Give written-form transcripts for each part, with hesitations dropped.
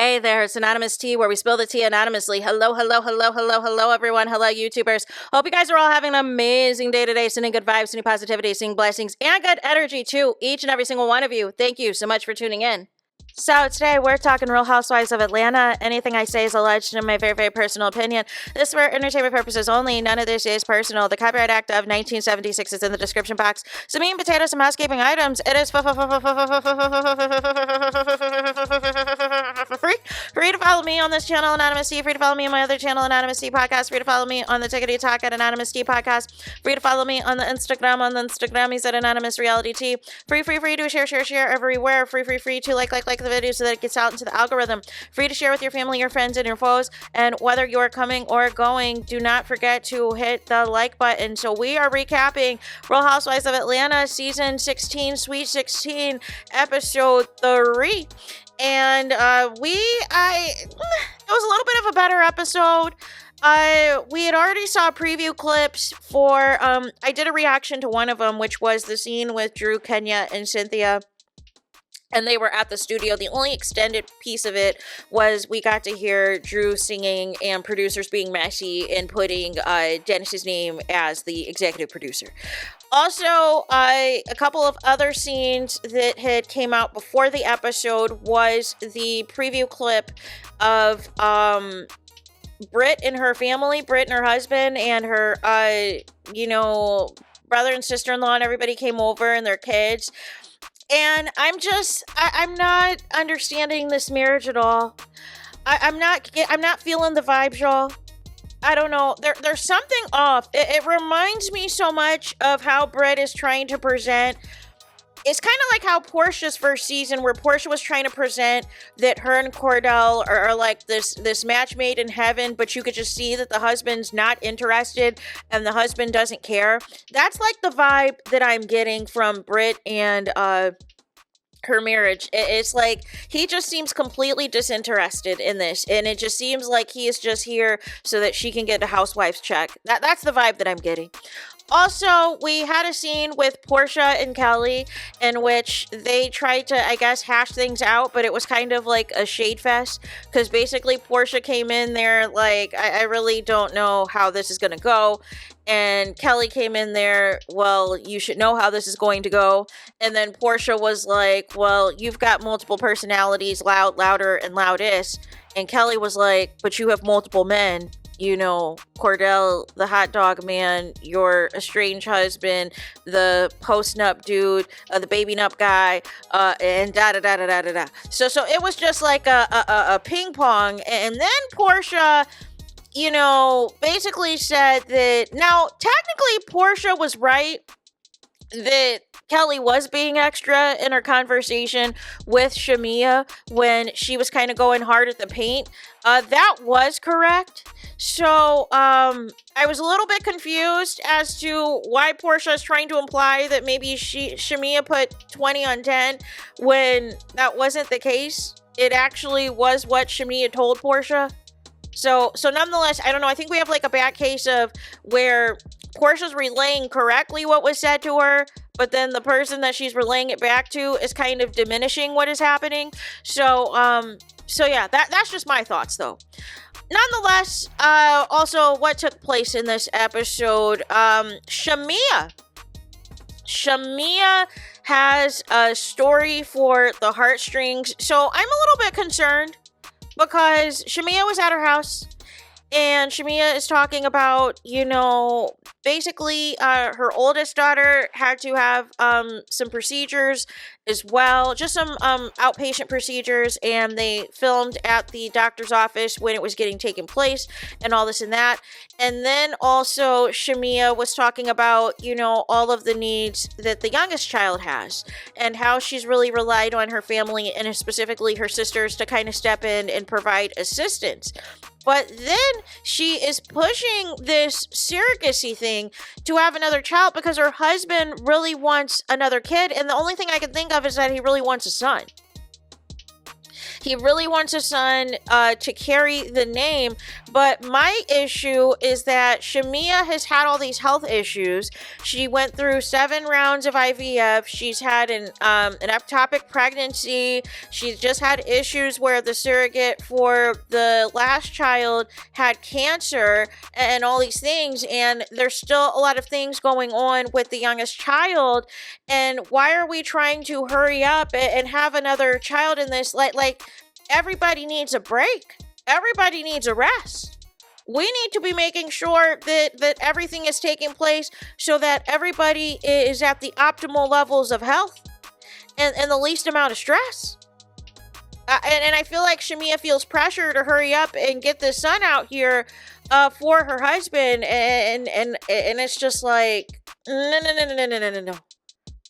Hey there, it's Anonymous Tea, where we spill the tea anonymously. Hello, everyone. Hello, YouTubers. Hope you guys are all having an amazing day today, sending good vibes, sending positivity, sending blessings, and good energy to each and every single one of you. Thank you so much for tuning in. So today we're talking Real Housewives of Atlanta. Anything I say is alleged in my very, very personal opinion. This is for entertainment purposes only. None of this is personal. The Copyright Act of 1976 is in the description box. Some meat and potatoes, some housekeeping items. It is free to follow me on this channel, Anonymous Tea. Free to follow me on my other channel, Anonymous Tea Podcast. Free to follow me on the Tickety Talk at Anonymous Tea Podcast. Free to follow me on the Instagram. On the Instagram, he's at Anonymous Reality Tea. Free to share everywhere. Free to like the video so that it gets out into the algorithm. Free to share with your family, your friends, and your foes. And whether you're coming or going, do not forget to hit the like button. So we are recapping Real Housewives of Atlanta season 16, Sweet 16, episode 3. And it was a little bit of a better episode. We had already saw preview clips for, I did a reaction to one of them, which was the scene with Drew, Kenya, and Cynthia. And they were at the studio. The only extended piece of it was we got to hear Drew singing and producers being messy and putting Dennis's name as the executive producer. Also, a couple of other scenes that had came out before the episode was the preview clip of Britt and her family, Britt and her husband and her, brother and sister-in-law, and everybody came over and their kids. And I'm not understanding this marriage at all. I'm not feeling the vibes, y'all. I don't know. There's something off. It reminds me so much of how Britt is trying to present. It's kind of like how Porsha's first season, where Porsha was trying to present that her and Cordell are like this match made in heaven, but you could just see that the husband's not interested and the husband doesn't care. That's like the vibe that I'm getting from Britt and her marriage. It's like he just seems completely disinterested in this, and it just seems like he is just here so that she can get a housewife's check. That's the vibe that I'm getting. Also, we had a scene with Porsha and Kelly in which they tried to, I guess, hash things out, but it was kind of like a shade fest, because basically Porsha came in there like, I really don't know how this is going to go. And Kelly came in there, well, you should know how this is going to go. And then Porsha was like, well, you've got multiple personalities, loud, louder, and loudest. And Kelly was like, but you have multiple men. You know, Cordell, the hot dog man, your estranged husband, the post-nup dude, the baby nup guy, and da-da-da-da-da-da-da. So it was just like a ping pong. And then Porsha, basically said that, now, technically Porsha was right that Kelly was being extra in her conversation with Shamiya when she was kind of going hard at the paint. That was correct. So, I was a little bit confused as to why Porsha is trying to imply that maybe Shamiya put 20 on 10 when that wasn't the case. It actually was what Shamiya told Porsha. So nonetheless, I don't know. I think we have like a bad case of where Porsha's relaying correctly what was said to her, but then the person that she's relaying it back to is kind of diminishing what is happening. So yeah, that's just my thoughts though. Nonetheless, also what took place in this episode, Shamiya has a story for the heartstrings. So I'm a little bit concerned because Shamiya was at her house and Shamiya is talking about, basically her oldest daughter had to have some procedures as well, just some outpatient procedures, and they filmed at the doctor's office when it was getting taken place and all this and that. And then also Shamiya was talking about, all of the needs that the youngest child has and how she's really relied on her family and specifically her sisters to kind of step in and provide assistance. But then she is pushing this surrogacy thing to have another child because her husband really wants another kid. And the only thing I can think of is that he really wants a son. He really wants his son to carry the name, but my issue is that Shamiya has had all these health issues. She went through 7 rounds of IVF. She's had an ectopic pregnancy. She's just had issues where the surrogate for the last child had cancer and all these things, and there's still a lot of things going on with the youngest child. And why are we trying to hurry up and have another child in this? Like everybody needs a break. Everybody needs a rest. We need to be making sure that everything is taking place so that everybody is at the optimal levels of health and the least amount of stress. And I feel like Shamiya feels pressure to hurry up and get this son out here for her husband, and it's just like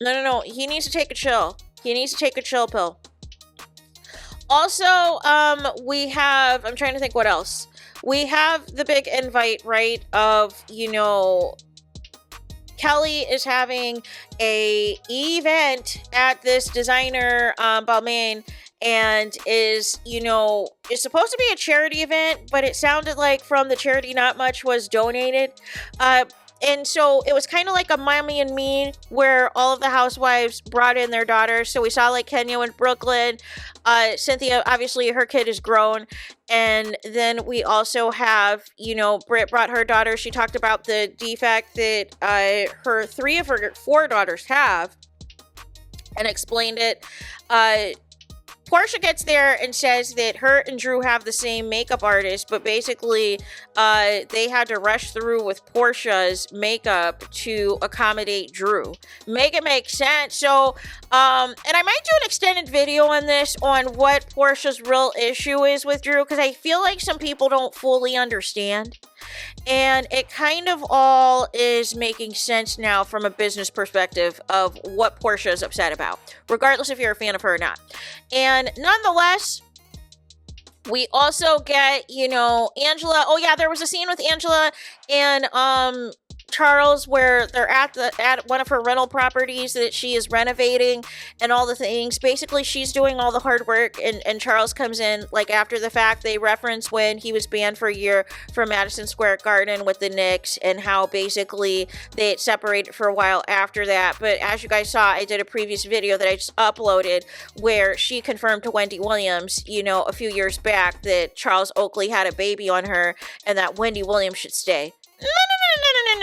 no. He needs to take a chill. He needs to take a chill pill. Also, we have, I'm trying to think what else. We have the big invite, right, of, Kelly is having a event at this designer, Balmain, and is supposed to be a charity event, but it sounded like from the charity not much was donated. And so it was kind of like a Mommy and Me, where all of the housewives brought in their daughters. So we saw like Kenya and Brooklyn. Cynthia, obviously her kid is grown. And then we also have, Britt brought her daughter. She talked about the defect that 3 of her 4 daughters have and explained it. Porsha gets there and says that her and Drew have the same makeup artist, but basically they had to rush through with Porsha's makeup to accommodate Drew. Make it make sense. So, and I might do an extended video on this, on what Porsha's real issue is with Drew, because I feel like some people don't fully understand. And it kind of all is making sense now from a business perspective of what Porsha is upset about, regardless if you're a fan of her or not. And nonetheless, we also get, Angela. Oh yeah, there was a scene with Angela and Charles where they're at one of her rental properties that she is renovating and all the things. Basically, she's doing all the hard work, and Charles comes in like after the fact. They reference when he was banned for a year from Madison Square Garden with the Knicks and how basically they had separated for a while after that. But as you guys saw, I did a previous video that I just uploaded where she confirmed to Wendy Williams, a few years back, that Charles Oakley had a baby on her and that Wendy Williams should stay.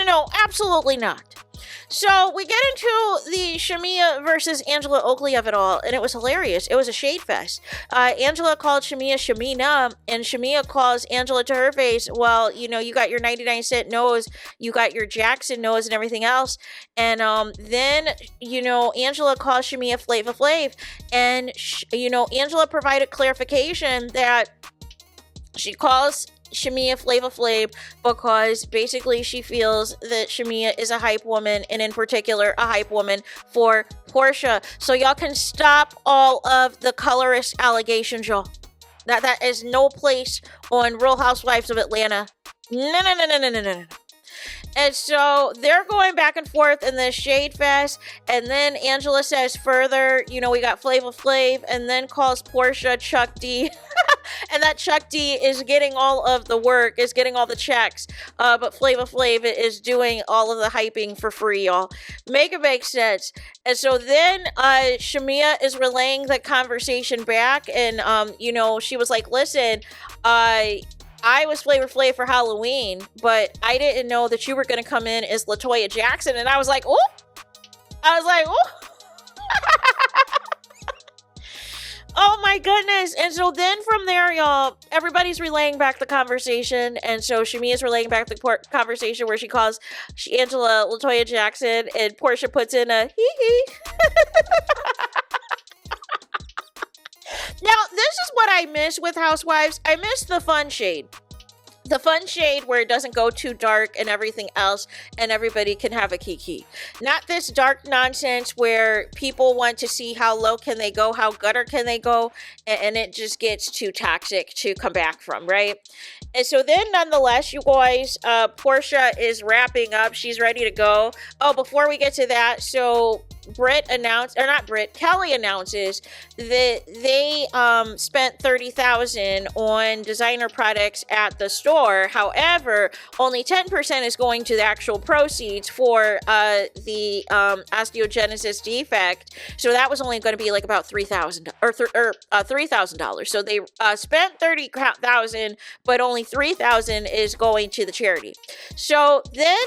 No, absolutely not. So we get into the Shamiya versus Angela Oakley of it all, and it was hilarious. It was a shade fest. Angela called Shamiya Shamina, and Shamiya calls Angela to her face, well, you got your 99-cent nose, you got your Jackson nose and everything else. And then, Angela calls Shamiya Flava Flav, and, Angela provided clarification that she calls Shamiya Flava Flav because basically she feels that Shamiya is a hype woman, and in particular a hype woman for Porsha. So y'all can stop all of the colorist allegations, y'all. That is no place on Real Housewives of Atlanta. No. And so they're going back and forth in this shade fest. And then Angela says further, we got Flava Flav, and then calls Porsha Chuck D. And that Chuck D is getting all of the work, is getting all the checks. But Flava Flav is doing all of the hyping for free, y'all. Make it make sense. And so then Shamiya is relaying the conversation back. And, she was like, listen, I was Flavor Flav for Halloween, but I didn't know that you were going to come in as LATOYA Jackson. And I was like, ooh. Oh my goodness. And so then from there, y'all, everybody's relaying back the conversation. And so Shamiya's relaying back the conversation where she calls Angela LATOYA Jackson, and Porsha puts in a hee. Now, this is what I miss with Housewives. I miss the fun shade. The fun shade where it doesn't go too dark and everything else, and everybody can have a kiki. Not this dark nonsense where people want to see how low can they go, how gutter can they go, and it just gets too toxic to come back from, right? And so then, nonetheless, you guys, Porsha is wrapping up. She's ready to go. Oh, before we get to that, so Kelly announces that they spent $30,000 on designer products at the store. However, only 10% is going to the actual proceeds for the osteogenesis defect. So that was only going to be like about $3,000. So they spent $30,000, but only $3,000 is going to the charity. So then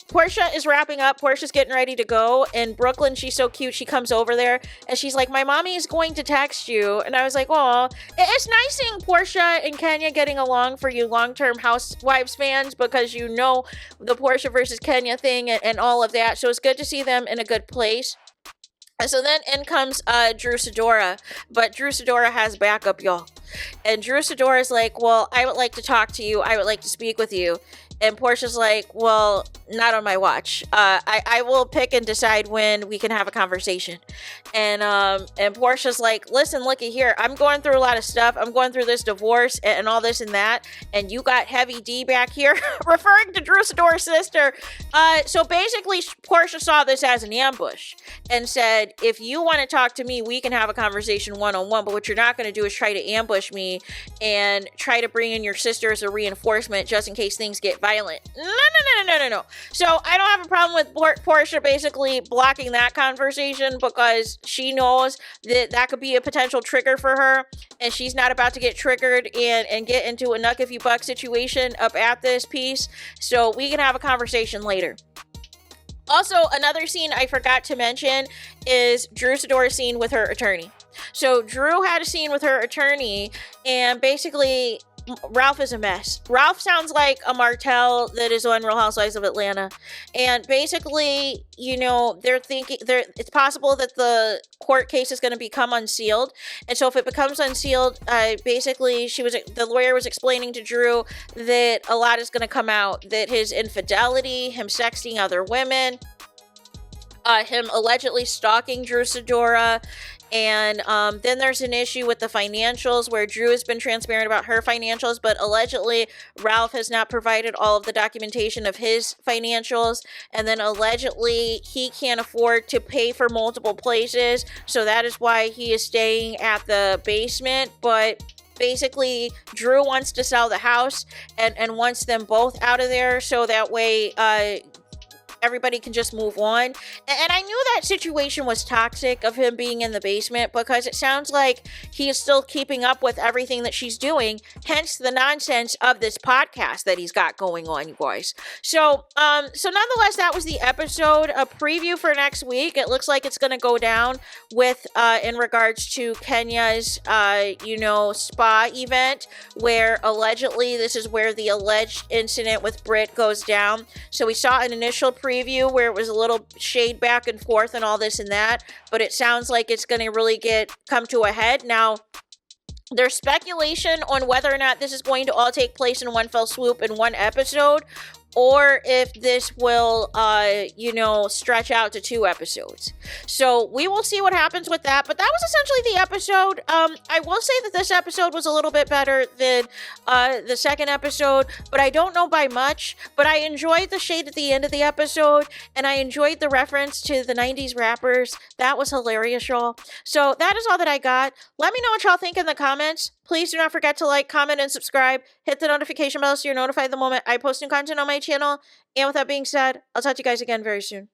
Porsha is wrapping up. Porsha's getting ready to go. In Brooklyn, she's so cute. She comes over there and she's like, my mommy is going to text you. And I was like, oh, it's nice seeing Porsha and Kenya getting along for you long-term Housewives fans, because you know the Porsha versus Kenya thing and all of that. So it's good to see them in a good place. And so then in comes Drew Sidora, but Drew Sidora has backup, y'all. And Drew Sidora is like, well, I would like to talk to you. I would like to speak with you. And Porsha's like, well, not on my watch. I will pick and decide when we can have a conversation. And Porsha's like, listen, looky here. I'm going through a lot of stuff. I'm going through this divorce and all this and that. And you got Heavy D back here, referring to Drew Sidora's sister. So basically, Porsha saw this as an ambush and said, if you want to talk to me, we can have a conversation one-on-one. But what you're not going to do is try to ambush me and try to bring in your sister as a reinforcement just in case things get violent. No. So I don't have a problem with Porsha basically blocking that conversation, because she knows that that could be a potential trigger for her, and she's not about to get triggered and get into a knuck if you buck situation up at this piece. So we can have a conversation later. Also, another scene I forgot to mention is Drew Sidora's scene with her attorney. So Drew had a scene with her attorney, and basically Ralph is a mess. Ralph sounds like a Martell that is on Real Housewives of Atlanta. And basically, you know, it's possible that the court case is going to become unsealed. And so if it becomes unsealed, basically the lawyer was explaining to Drew that a lot is going to come out, that his infidelity, him sexting other women, him allegedly stalking Drew Sidora. And then there's an issue with the financials where Drew has been transparent about her financials, but allegedly Ralph has not provided all of the documentation of his financials. And then allegedly he can't afford to pay for multiple places. So that is why he is staying at the basement. But basically Drew wants to sell the house and wants them both out of there. So that way, everybody can just move on. And I knew that situation was toxic of him being in the basement, because it sounds like he is still keeping up with everything that she's doing, hence the nonsense of this podcast that he's got going on, you guys. So nonetheless, that was the episode. A preview for next week. It looks like it's going to go down with in regards to Kenya's spa event, where allegedly this is where the alleged incident with Britt goes down. So we saw an initial preview where it was a little shade back and forth and all this and that, but it sounds like it's going to really come to a head. Now, there's speculation on whether or not this is going to all take place in one fell swoop in one episode, or if this will, stretch out to 2 episodes. So we will see what happens with that. But that was essentially the episode. I will say that this episode was a little bit better than the second episode, but I don't know by much. But I enjoyed the shade at the end of the episode, and I enjoyed the reference to the 90s rappers. That was hilarious, y'all. So that is all that I got. Let me know what y'all think in the comments. Please do not forget to like, comment, and subscribe. Hit the notification bell so you're notified the moment I post new content on my channel. And with that being said, I'll talk to you guys again very soon.